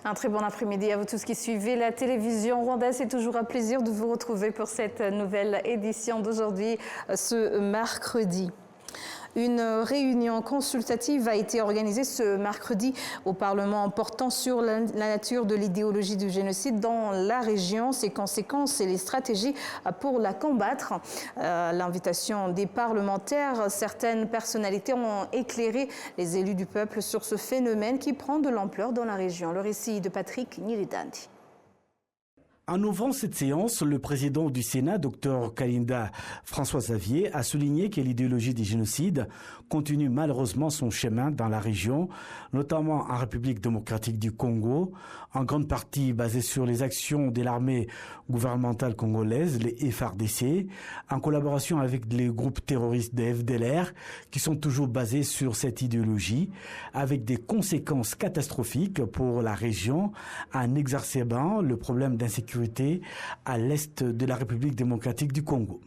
Un très bon après-midi à vous tous qui suivez la télévision rwandaise. C'est toujours un plaisir de vous retrouver pour cette nouvelle édition d'aujourd'hui, ce mercredi. Une réunion consultative a été organisée ce mercredi au Parlement portant sur la nature de l'idéologie du génocide dans la région, ses conséquences et les stratégies pour la combattre. L'invitation des parlementaires, certaines personnalités ont éclairé les élus du peuple sur ce phénomène qui prend de l'ampleur dans la région. Le récit de Patrick Nilidandi. En ouvrant cette séance, le président du Sénat, Dr Kalinda François-Xavier, a souligné que l'idéologie du génocide continue malheureusement son chemin dans la région, notamment en République démocratique du Congo, en grande partie basée sur les actions de l'armée gouvernementale congolaise, les FARDC, en collaboration avec les groupes terroristes de FDLR, qui sont toujours basés sur cette idéologie, avec des conséquences catastrophiques pour la région, en exacerbant le problème d'insécurité à l'est de la République démocratique du Congo.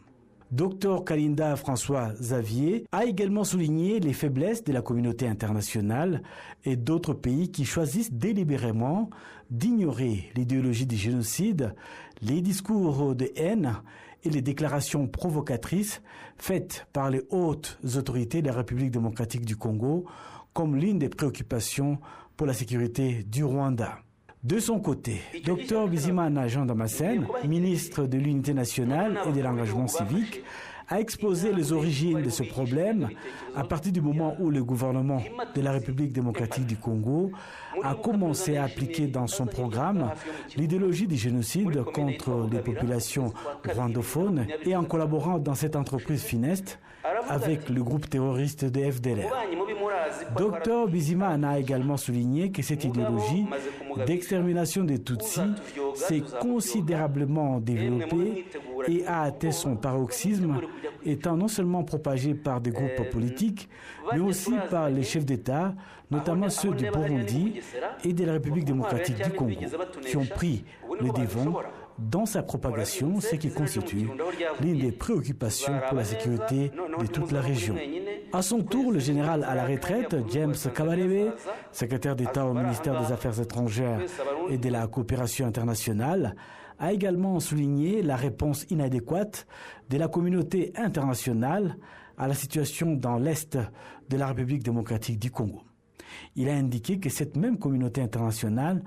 Dr Kalinda François-Xavier a également souligné les faiblesses de la communauté internationale et d'autres pays qui choisissent délibérément d'ignorer l'idéologie du génocide, les discours de haine et les déclarations provocatrices faites par les hautes autorités de la République démocratique du Congo comme l'une des préoccupations pour la sécurité du Rwanda. De son côté, Dr Bizimana Jean Damascène, ministre de l'Unité nationale et de l'engagement civique, a exposé les origines de ce problème à partir du moment où le gouvernement de la République démocratique du Congo a commencé à appliquer dans son programme l'idéologie du génocide contre les populations rwandophones et en collaborant dans cette entreprise funeste avec le groupe terroriste de FDLR. Dr Bizimana a également souligné que cette idéologie d'extermination des Tutsis s'est considérablement développée et a atteint son paroxysme, étant non seulement propagée par des groupes politiques, mais aussi par les chefs d'État, notamment ceux du Burundi et de la République démocratique du Congo, qui ont pris le devant dans sa propagation, ce qui constitue l'une des préoccupations pour la sécurité de toute la région. À son tour, le général à la retraite, James Kabarebe, secrétaire d'État au ministère des Affaires étrangères et de la coopération internationale, a également souligné la réponse inadéquate de la communauté internationale à la situation dans l'Est de la République démocratique du Congo. Il a indiqué que cette même communauté internationale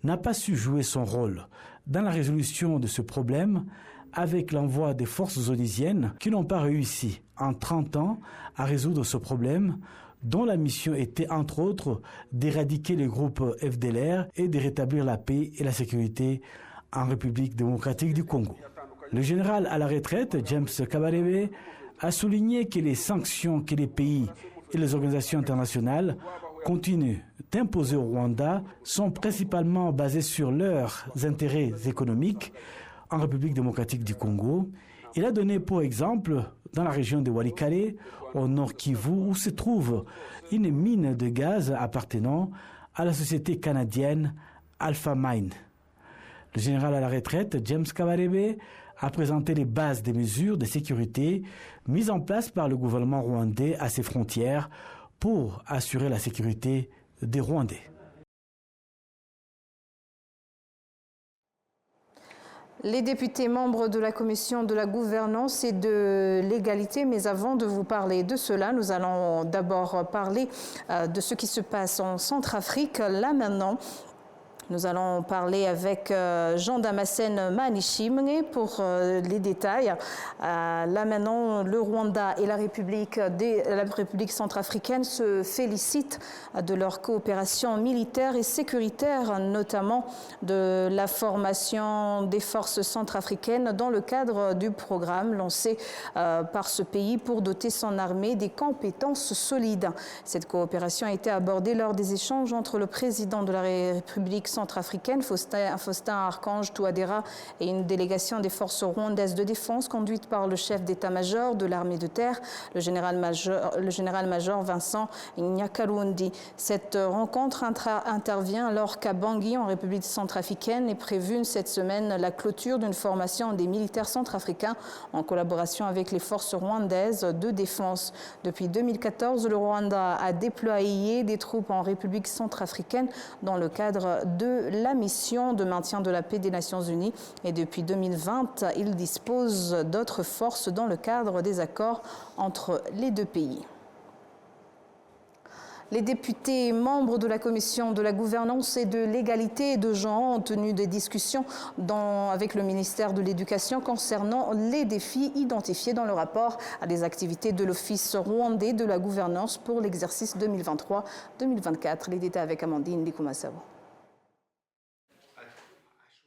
n'a pas su jouer son rôle dans la résolution de ce problème avec l'envoi des forces onusiennes qui n'ont pas réussi en 30 ans à résoudre ce problème dont la mission était entre autres d'éradiquer les groupes FDLR et de rétablir la paix et la sécurité en République démocratique du Congo. Le général à la retraite, James Kabarebe, a souligné que les sanctions que les pays et les organisations internationales continuent d'imposer au Rwanda sont principalement basées sur leurs intérêts économiques en République démocratique du Congo. Il a donné pour exemple dans la région de Walikale, au nord Kivu, où se trouve une mine de gaz appartenant à la société canadienne Alpha Mine. Le général à la retraite, James Kabarebe, a présenté les bases des mesures de sécurité mises en place par le gouvernement rwandais à ses frontières pour assurer la sécurité des Rwandais. Les députés membres de la commission de la gouvernance et de l'égalité, mais avant de vous parler de cela, nous allons d'abord parler de ce qui se passe en Centrafrique. Là maintenant, nous allons parler avec Jean Damascène Manishimwe pour les détails. Là maintenant, le Rwanda et la République centrafricaine se félicitent de leur coopération militaire et sécuritaire, notamment de la formation des forces centrafricaines dans le cadre du programme lancé par ce pays pour doter son armée des compétences solides. Cette coopération a été abordée lors des échanges entre le président de la République centrafricaine, Faustin Archange Touadéra, et une délégation des forces rwandaises de défense conduite par le chef d'état-major de l'armée de terre, le général-major Vincent Nyakarundi. Cette rencontre intervient alors qu'à Bangui, en République centrafricaine, est prévue cette semaine la clôture d'une formation des militaires centrafricains en collaboration avec les forces rwandaises de défense. Depuis 2014, le Rwanda a déployé des troupes en République centrafricaine dans le cadre de de la mission de maintien de la paix des Nations Unies et depuis 2020, il dispose d'autres forces dans le cadre des accords entre les deux pays. Les députés membres de la Commission de la gouvernance et de l'égalité de genre ont tenu des discussions avec le ministère de l'Éducation concernant les défis identifiés dans le rapport à des activités de l'Office rwandais de la gouvernance pour l'exercice 2023-2024. Les détails avec Amandine Likumasabo.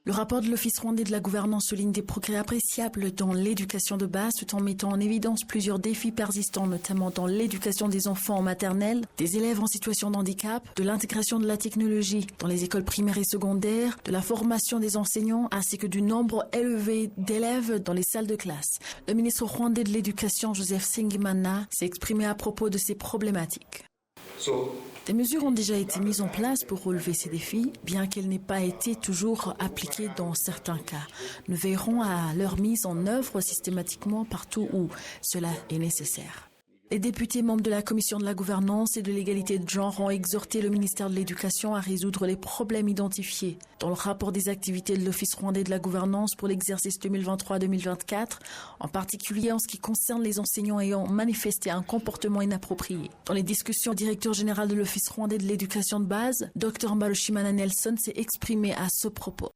Le rapport de l'Office rwandais de la gouvernance souligne des progrès appréciables dans l'éducation de base tout en mettant en évidence plusieurs défis persistants, notamment dans l'éducation des enfants en maternelle, des élèves en situation de handicap, de l'intégration de la technologie dans les écoles primaires et secondaires, de la formation des enseignants ainsi que du nombre élevé d'élèves dans les salles de classe. Le ministre rwandais de l'Éducation, Joseph Sengimana, s'est exprimé à propos de ces problématiques. Des mesures ont déjà été mises en place pour relever ces défis, bien qu'elles n'aient pas été toujours appliquées dans certains cas. Nous veillerons à leur mise en œuvre systématiquement partout où cela est nécessaire. Les députés membres de la Commission de la gouvernance et de l'égalité de genre ont exhorté le ministère de l'Éducation à résoudre les problèmes identifiés dans le rapport des activités de l'Office rwandais de la gouvernance pour l'exercice 2023-2024, en particulier en ce qui concerne les enseignants ayant manifesté un comportement inapproprié. Dans les discussions, le directeur général de l'Office rwandais de l'éducation de base, Dr Mbarushimana Nelson, s'est exprimé à ce propos.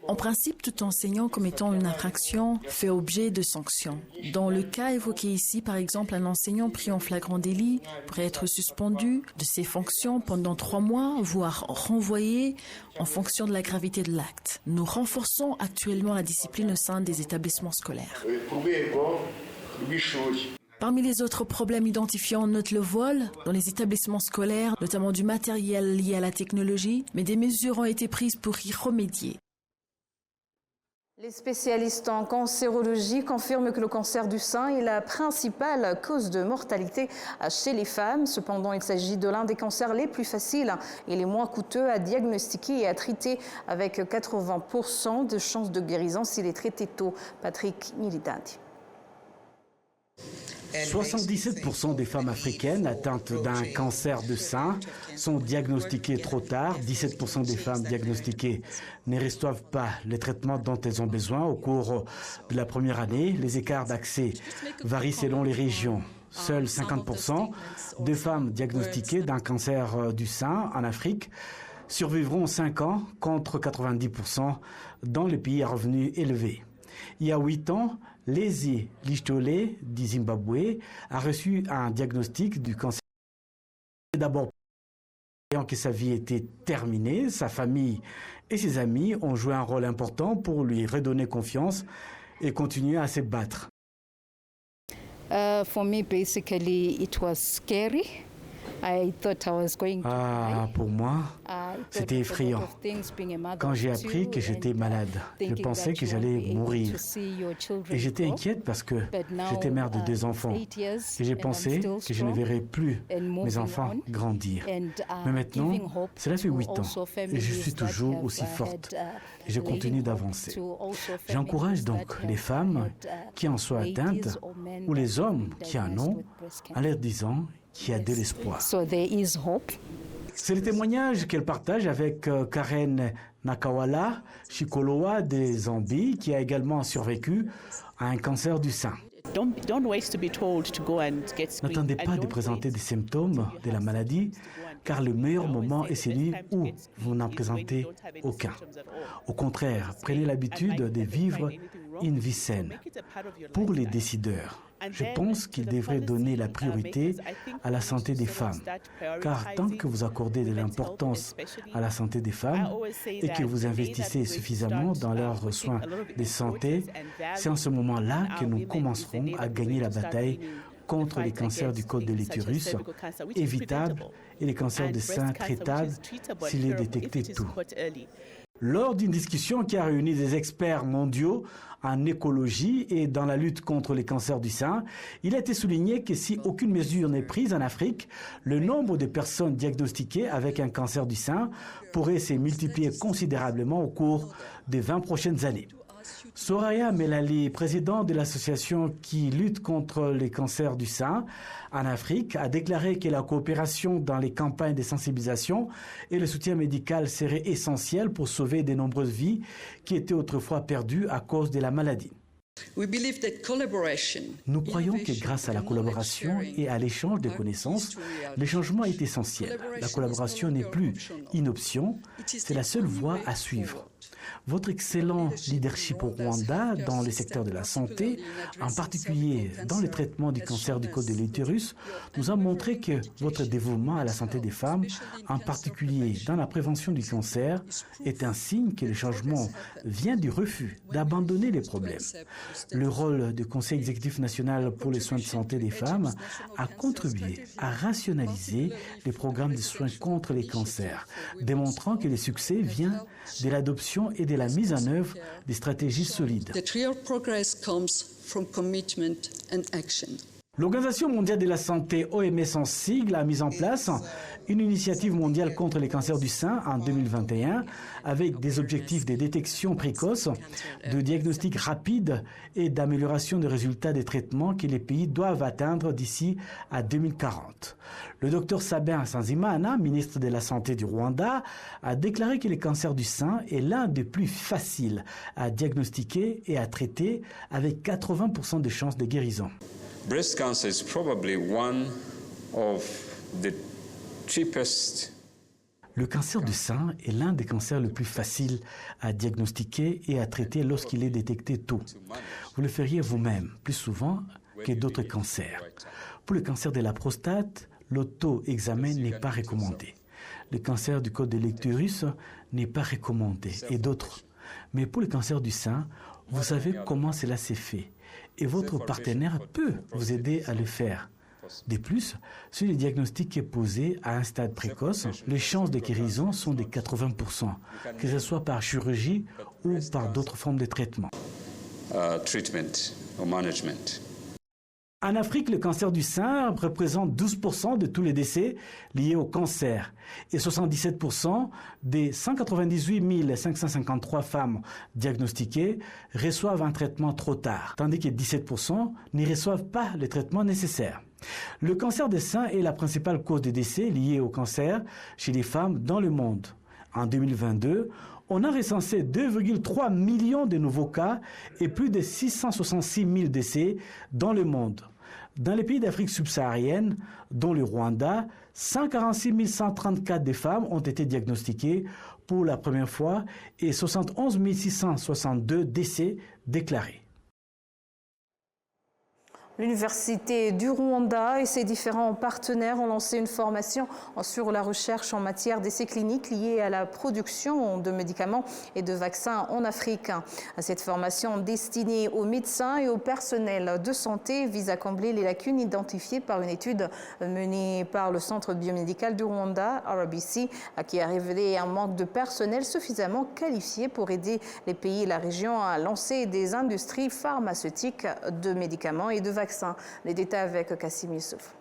En principe, tout enseignant commettant une infraction fait objet de sanctions. Dans le cas évoqué ici, par exemple, un enseignant pris en flagrant délit pourrait être suspendu de ses fonctions pendant 3 mois, voire renvoyé en fonction de la gravité de l'acte. Nous renforçons actuellement la discipline au sein des établissements scolaires. Parmi les autres problèmes identifiés, on note le vol dans les établissements scolaires, notamment du matériel lié à la technologie, mais des mesures ont été prises pour y remédier. Les spécialistes en cancérologie confirment que le cancer du sein est la principale cause de mortalité chez les femmes. Cependant, il s'agit de l'un des cancers les plus faciles et les moins coûteux à diagnostiquer et à traiter, avec 80% de chances de guérison s'il est traité tôt. Patrick Militanti. 77% des femmes africaines atteintes d'un cancer de sein sont diagnostiquées trop tard. 17% des femmes diagnostiquées ne reçoivent pas les traitements dont elles ont besoin au cours de la première année. Les écarts d'accès varient selon les régions. Seuls 50% de femmes diagnostiquées d'un cancer du sein en Afrique survivront 5 ans contre 90% dans les pays à revenus élevés. Il y a 8 ans, Lezi Lichtole du Zimbabwe a reçu un diagnostic du cancer. D'abord, ayant que sa vie était terminée, sa famille et ses amis ont joué un rôle important pour lui redonner confiance et continuer à se battre. For me, basically, it was scary. Pour moi, c'était effrayant. Quand j'ai appris que j'étais malade, je pensais que j'allais mourir. Et j'étais inquiète parce que j'étais mère de 2 enfants. Et j'ai pensé que je ne verrais plus mes enfants grandir. Mais maintenant, cela fait 8 ans et je suis toujours aussi forte. Et je continue d'avancer. J'encourage donc les femmes qui en sont atteintes ou les hommes qui en ont en leur disant qu'il y a de l'espoir. C'est le témoignage qu'elle partage avec Karen Nakawala Chikoloa de Zambie, qui a également survécu à un cancer du sein. N'attendez pas de présenter des symptômes de la maladie, car le meilleur moment est celui où vous n'en présentez aucun. Au contraire, prenez l'habitude de vivre une vie saine. Pour les décideurs, je pense qu'ils devraient donner la priorité à la santé des femmes, car tant que vous accordez de l'importance à la santé des femmes et que vous investissez suffisamment dans leurs soins de santé, c'est en ce moment-là que nous commencerons à gagner la bataille contre les cancers du col de l'utérus, évitables, et les cancers de sein traitables s'il est détecté tôt. Lors d'une discussion qui a réuni des experts mondiaux en écologie et dans la lutte contre les cancers du sein, il a été souligné que si aucune mesure n'est prise en Afrique, le nombre de personnes diagnostiquées avec un cancer du sein pourrait se multiplier considérablement au cours des 20 prochaines années. Soraya Melali, présidente de l'association qui lutte contre les cancers du sein en Afrique, a déclaré que la coopération dans les campagnes de sensibilisation et le soutien médical serait essentiel pour sauver de nombreuses vies qui étaient autrefois perdues à cause de la maladie. Nous croyons que grâce à la collaboration et à l'échange de connaissances, le changement est essentiel. La collaboration n'est plus une option, c'est la seule voie à suivre. Votre excellent leadership au Rwanda dans le secteur de la santé, en particulier dans le traitement du cancer du col de l'utérus, nous a montré que votre dévouement à la santé des femmes, en particulier dans la prévention du cancer, est un signe que le changement vient du refus d'abandonner les problèmes. Le rôle du Conseil exécutif national pour les soins de santé des femmes a contribué à rationaliser les programmes de soins contre les cancers, démontrant que le succès vient de l'adoption et de la mise en œuvre des stratégies solides. L'Organisation mondiale de la santé, OMS en sigle, a mis en place une initiative mondiale contre les cancers du sein en 2021 avec des objectifs de détection précoce, de diagnostic rapide et d'amélioration des résultats des traitements que les pays doivent atteindre d'ici à 2040. Le Dr Sabin Nsanzimana, ministre de la Santé du Rwanda, a déclaré que le cancer du sein est l'un des plus faciles à diagnostiquer et à traiter avec 80% de chances de guérison. Breast cancer is probably one of the cheapest. Le cancer du sein est l'un des cancers les plus faciles à diagnostiquer et à traiter lorsqu'il est détecté tôt. Vous le feriez vous-même plus souvent que d'autres cancers. Pour le cancer de la prostate, l'auto-examen n'est pas recommandé. Le cancer du col de l'utérus n'est pas recommandé et d'autres. Mais pour le cancer du sein, vous savez comment cela s'est fait. Et votre partenaire peut vous aider à le faire. De plus, si le diagnostic est posé à un stade précoce, les chances de guérison sont de 80%, que ce soit par chirurgie ou par d'autres formes de traitement. En Afrique, le cancer du sein représente 12% de tous les décès liés au cancer et 77% des 198 553 femmes diagnostiquées reçoivent un traitement trop tard, tandis que 17% n'y reçoivent pas le traitement nécessaire. Le cancer des seins est la principale cause de décès liés au cancer chez les femmes dans le monde. En 2022, on a recensé 2,3 millions de nouveaux cas et plus de 666 000 décès dans le monde. Dans les pays d'Afrique subsaharienne, dont le Rwanda, 146 134 des femmes ont été diagnostiquées pour la première fois et 71 662 décès déclarés. L'Université du Rwanda et ses différents partenaires ont lancé une formation sur la recherche en matière d'essais cliniques liés à la production de médicaments et de vaccins en Afrique. Cette formation destinée aux médecins et au personnel de santé vise à combler les lacunes identifiées par une étude menée par le Centre biomédical du Rwanda, RBC, qui a révélé un manque de personnel suffisamment qualifié pour aider les pays et la région à lancer des industries pharmaceutiques de médicaments et de vaccins. Les détails avec Kassim Youssouf.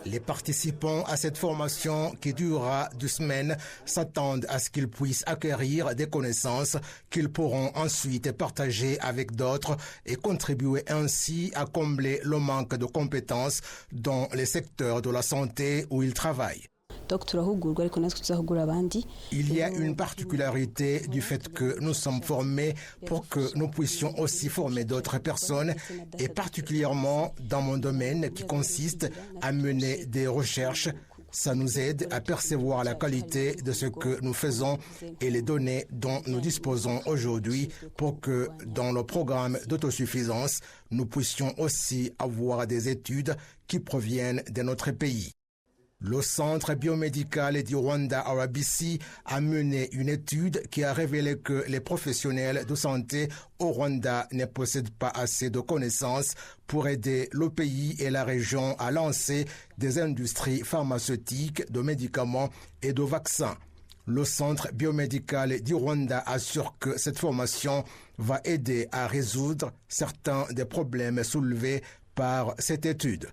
Les participants à cette formation qui durera 2 semaines s'attendent à ce qu'ils puissent acquérir des connaissances qu'ils pourront ensuite partager avec d'autres et contribuer ainsi à combler le manque de compétences dans les secteurs de la santé où ils travaillent. Il y a une particularité du fait que nous sommes formés pour que nous puissions aussi former d'autres personnes et particulièrement dans mon domaine qui consiste à mener des recherches. Ça nous aide à percevoir la qualité de ce que nous faisons et les données dont nous disposons aujourd'hui pour que dans le programme d'autosuffisance, nous puissions aussi avoir des études qui proviennent de notre pays. Le Centre biomédical du Rwanda, RBC, a mené une étude qui a révélé que les professionnels de santé au Rwanda ne possèdent pas assez de connaissances pour aider le pays et la région à lancer des industries pharmaceutiques, de médicaments et de vaccins. Le Centre biomédical du Rwanda assure que cette formation va aider à résoudre certains des problèmes soulevés par cette étude.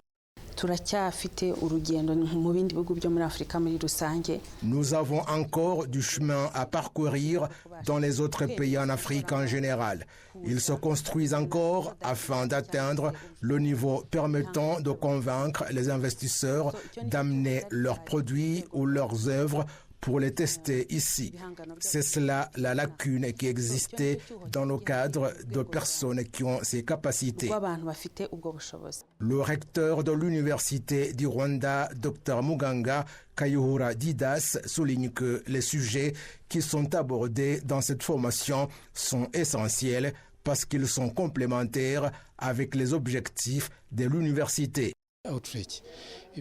Nous avons encore du chemin à parcourir dans les autres pays en Afrique en général. Ils se construisent encore afin d'atteindre le niveau permettant de convaincre les investisseurs d'amener leurs produits ou leurs œuvres pour les tester ici. C'est cela la lacune qui existait dans le cadre de personnes qui ont ces capacités. Le recteur de l'Université du Rwanda, Dr Muganga Kayihura Didas, souligne que les sujets qui sont abordés dans cette formation sont essentiels parce qu'ils sont complémentaires avec les objectifs de l'université.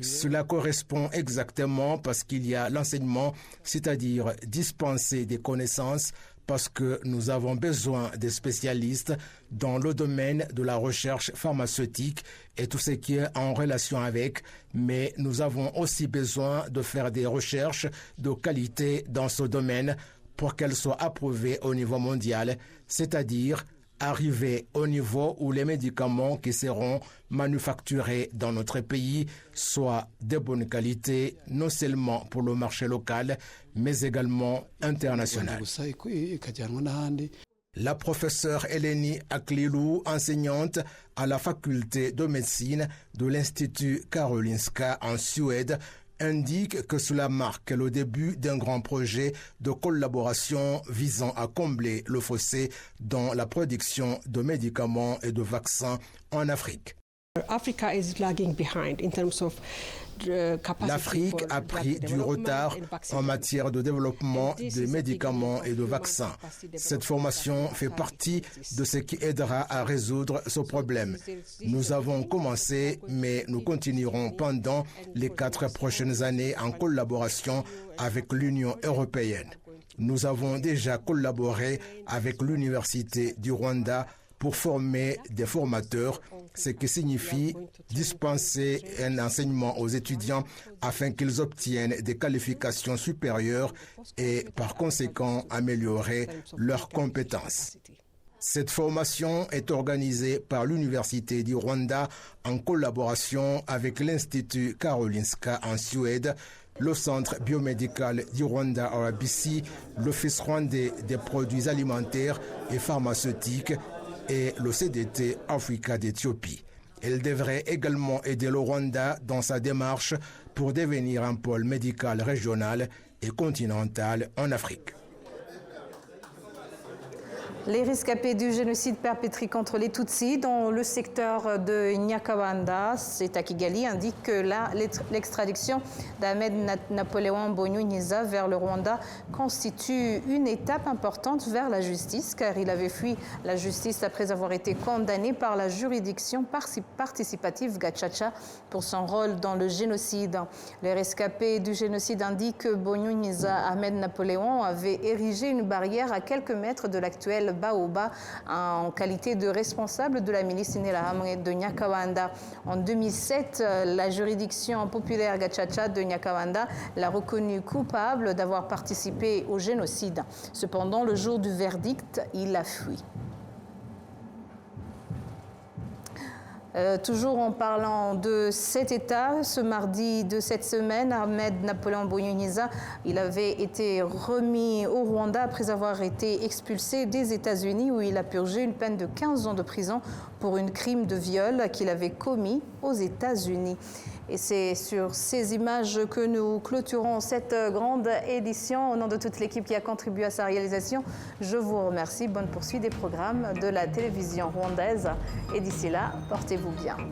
Cela correspond exactement parce qu'il y a l'enseignement, c'est-à-dire dispenser des connaissances, parce que nous avons besoin de spécialistes dans le domaine de la recherche pharmaceutique et tout ce qui est en relation avec, mais nous avons aussi besoin de faire des recherches de qualité dans ce domaine pour qu'elles soient approuvées au niveau mondial, c'est-à-dire arriver au niveau où les médicaments qui seront manufacturés dans notre pays soient de bonne qualité, non seulement pour le marché local, mais également international. La professeure Eleni Aklilou, enseignante à la faculté de médecine de l'Institut Karolinska en Suède, indique que cela marque le début d'un grand projet de collaboration visant à combler le fossé dans la production de médicaments et de vaccins en Afrique. L'Afrique a pris du retard en matière de développement de médicaments et de vaccins. Cette formation fait partie de ce qui aidera à résoudre ce problème. Nous avons commencé, mais nous continuerons pendant les 4 prochaines années en collaboration avec l'Union européenne. Nous avons déjà collaboré avec l'Université du Rwanda pour former des formateurs, ce qui signifie dispenser un enseignement aux étudiants afin qu'ils obtiennent des qualifications supérieures et par conséquent améliorer leurs compétences. Cette formation est organisée par l'Université du Rwanda en collaboration avec l'Institut Karolinska en Suède, le Centre biomédical du Rwanda RBC, l'Office rwandais des produits alimentaires et pharmaceutiques et le CDT Africa d'Éthiopie. Elle devrait également aider le Rwanda dans sa démarche pour devenir un pôle médical régional et continental en Afrique. Les rescapés du génocide perpétré contre les Tutsis dans le secteur de Nyakabanda, c'est à Kigali, indiquent que l'extradition d'Ahmed Napoléon Mbonyunyisa vers le Rwanda constitue une étape importante vers la justice, car il avait fui la justice après avoir été condamné par la juridiction participative Gacaca pour son rôle dans le génocide. Les rescapés du génocide indiquent que Mbonyunyisa Ahmed Napoléon avait érigé une barrière à quelques mètres de l'actuel Baoba en qualité de responsable de la milice Interahamwe de Nyakabanda. En 2007, la juridiction populaire Gacaca de Nyakabanda l'a reconnu coupable d'avoir participé au génocide. Cependant, le jour du verdict, il a fui. Toujours en parlant de cet État, ce mardi de cette semaine, Ahmed Napoléon Mbonyunyisa, il avait été remis au Rwanda après avoir été expulsé des États-Unis où il a purgé une peine de 15 ans de prison pour un crime de viol qu'il avait commis aux États-Unis. Et c'est sur ces images que nous clôturons cette grande édition. Au nom de toute l'équipe qui a contribué à sa réalisation, je vous remercie. Bonne poursuite des programmes de la télévision rwandaise. Et d'ici là, portez-vous bien.